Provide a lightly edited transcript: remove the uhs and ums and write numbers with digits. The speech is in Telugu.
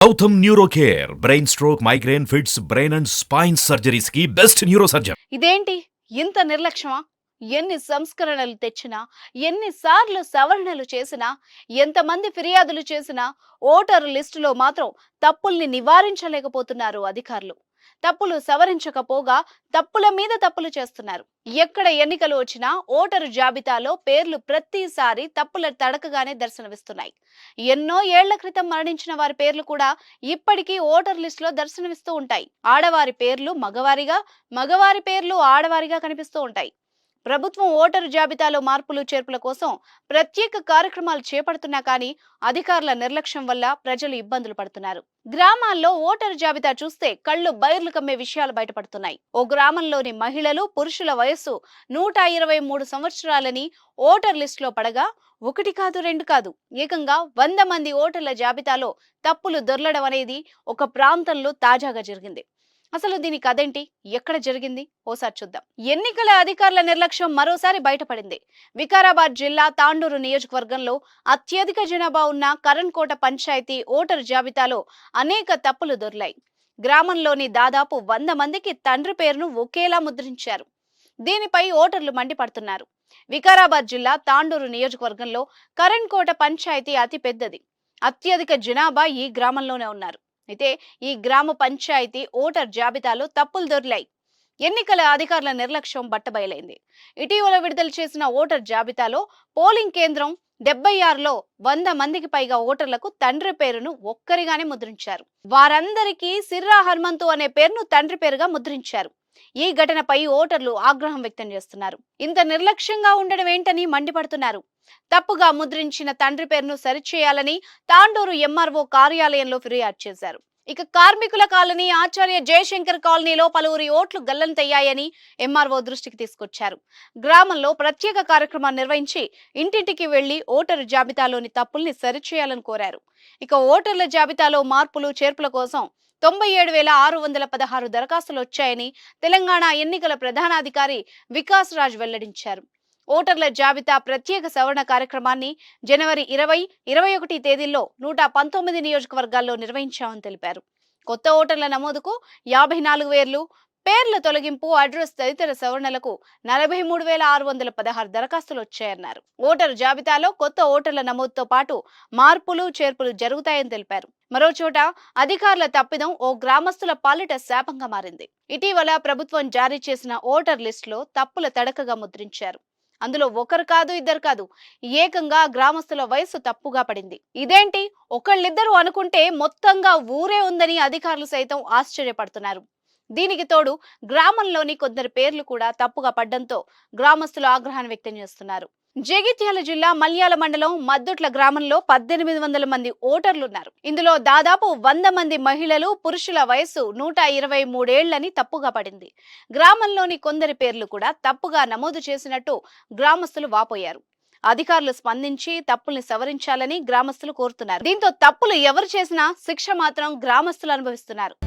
Gautam neuro care brain stroke migraine fits brain and spine surgeries కి బెస్ట్ న్యూరో సర్జన్. ఇదేంటి ఇంత నిర్లక్ష్యమా? ఎన్ని సంస్కరణలు తెచ్చినా, ఎన్నిసార్లు సవరణలు చేసినా, ఎంతమంది ఫిర్యాదులు చేసినా ఓటరు లిస్టులో మాత్రం తప్పుల్ని నివారించలేకపోతున్నారు అధికారులు. తప్పులు సవరించకపోగా తప్పుల మీద తప్పులు చేస్తున్నారు. ఎక్కడ ఎన్నికలు వచ్చినా ఓటరు జాబితాలో పేర్లు ప్రతిసారి తప్పుల తడకగానే దర్శనమిస్తున్నాయి. ఎన్నో ఏళ్ల క్రితం మరణించిన వారి పేర్లు కూడా ఇప్పటికీ ఓటర్ లిస్టులో దర్శనమిస్తూ ఉంటాయి. ఆడవారి పేర్లు మగవారిగా, మగవారి పేర్లు ఆడవారిగా కనిపిస్తూ ఉంటాయి. ప్రభుత్వం ఓటరు జాబితాలో మార్పులు చేర్పుల కోసం ప్రత్యేక కార్యక్రమాలు చేపడుతున్నా కానీ అధికారుల నిర్లక్ష్యం వల్ల ప్రజలు ఇబ్బందులు పడుతున్నారు. గ్రామాల్లో ఓటరు జాబితా చూస్తే కళ్ళు బైర్లు కమ్మే విషయాలు బయటపడుతున్నాయి. ఓ గ్రామంలోని మహిళలు పురుషుల వయస్సు 123 సంవత్సరాలని ఓటర్ లిస్టులో పడగా ఒకటి కాదు రెండు కాదు ఏకంగా 100 మంది ఓటర్ల జాబితాలో తప్పులు దొర్లడం అనేది ఒక ప్రాంతంలో తాజాగా జరిగింది. అసలు దీని కథేంటి, ఎక్కడ జరిగింది ఓసారి చూద్దాం. ఎన్నికల అధికారుల నిర్లక్ష్యం మరోసారి బయటపడింది. వికారాబాద్ జిల్లా తాండూరు నియోజకవర్గంలో అత్యధిక జనాభా ఉన్న కరణ్కోట పంచాయతీ ఓటరు జాబితాలో అనేక తప్పులు దొర్లాయి. గ్రామంలోని దాదాపు 100 మందికి తండ్రి పేరును ఒకేలా ముద్రించారు. దీనిపై ఓటర్లు మండిపడుతున్నారు. వికారాబాద్ జిల్లా తాండూరు నియోజకవర్గంలో కరణ్కోట పంచాయతీ అతి పెద్దది. అత్యధిక జనాభా ఈ గ్రామంలోనే ఉన్నారు. అయితే ఈ గ్రామ పంచాయతీ ఓటర్ జాబితాలో తప్పులు దొర్లాయి. ఎన్నికల అధికారుల నిర్లక్ష్యం బట్టబయలైంది. ఇటీవల విడుదల చేసిన ఓటర్ జాబితాలో పోలింగ్ కేంద్రం 76లో 100 మందికి పైగా ఓటర్లకు తండ్రి పేరును ఒక్కరిగానే ముద్రించారు. వారందరికీ సిర్రా హనుమంతు అనే పేరును తండ్రి పేరుగా ముద్రించారు. ఈ ఘటనపై ఓటర్లు ఆగ్రహం వ్యక్తం చేస్తున్నారు. ఇంత నిర్లక్ష్యంగా ఉండడం ఏంటని మండిపడుతున్నారు. తప్పుగా ముద్రించిన తండ్రి పేరును సరిచేయాలని తాండూరు ఎంఆర్ఓ కార్యాలయంలో ఫిర్యాదు చేశారు. ఇక కార్మికుల కాలనీ ఆచార్య జయశంకర్ కాలనీలో పలువురి ఓట్లు గల్లంతయ్యాయని ఎంఆర్ఓ దృష్టికి తీసుకొచ్చారు. గ్రామంలో ప్రత్యేక కార్యక్రమాన్ని నిర్వహించి ఇంటింటికి వెళ్లి ఓటరు జాబితాలోని తప్పుల్ని సరిచేయాలని కోరారు. ఇక ఓటర్ల జాబితాలో మార్పులు చేర్పుల కోసం 97,616 దరఖాస్తులు వచ్చాయని తెలంగాణ ఎన్నికల ప్రధానాధికారి వికాస్ రాజ్ వెల్లడించారు. ఓటర్ల జాబితా ప్రత్యేక సవరణ కార్యక్రమాన్ని జనవరి 20, 21 తేదీల్లో 119 నియోజకవర్గాల్లో నిర్వహించామని తెలిపారు. కొత్త ఓటర్ల నమోదుకు 54,000, పేర్ల తొలగింపు, అడ్రస్ తదితర సవరణలకు 43,616 దరఖాస్తులు వచ్చాయన్నారు. ఓటరు జాబితాలో కొత్త ఓటర్ల నమోదుతో పాటు మార్పులు చేర్పులు జరుగుతాయని తెలిపారు. మరోచోట అధికారుల తప్పిదం ఓ గ్రామస్తుల పాలిట శాపంగా మారింది. ఇటీవల ప్రభుత్వం జారీ చేసిన ఓటర్ లిస్టులో తప్పుల తడకగా ముద్రించారు. అందులో ఒకరు కాదు ఇద్దరు కాదు ఏకంగా గ్రామస్తుల వయస్సు తప్పుగా పడింది. ఇదేంటి ఒకళ్ళిద్దరు అనుకుంటే మొత్తంగా ఊరే ఉందని అధికారులు సైతం ఆశ్చర్యపడుతున్నారు. దీనికి తోడు గ్రామంలోని కొందరి పేర్లు కూడా తప్పుగా పడ్డంతో గ్రామస్తులు ఆగ్రహాన్ని వ్యక్తం చేస్తున్నారు. జగిత్యాల జిల్లా మల్యాల మండలం మద్దుట్ల గ్రామంలో 1800 మంది ఓటర్లున్నారు. ఇందులో దాదాపు 100 మంది మహిళలు, పురుషుల వయస్సు 123 ఏళ్లని తప్పుగా పడింది. గ్రామంలోని కొందరి పేర్లు కూడా తప్పుగా నమోదు చేసినట్టు గ్రామస్తులు వాపోయారు. అధికారులు స్పందించి తప్పుల్ని సవరించాలని గ్రామస్తులు కోరుతున్నారు. దీంతో తప్పులు ఎవరు చేసినా శిక్ష మాత్రం గ్రామస్తులు అనుభవిస్తున్నారు.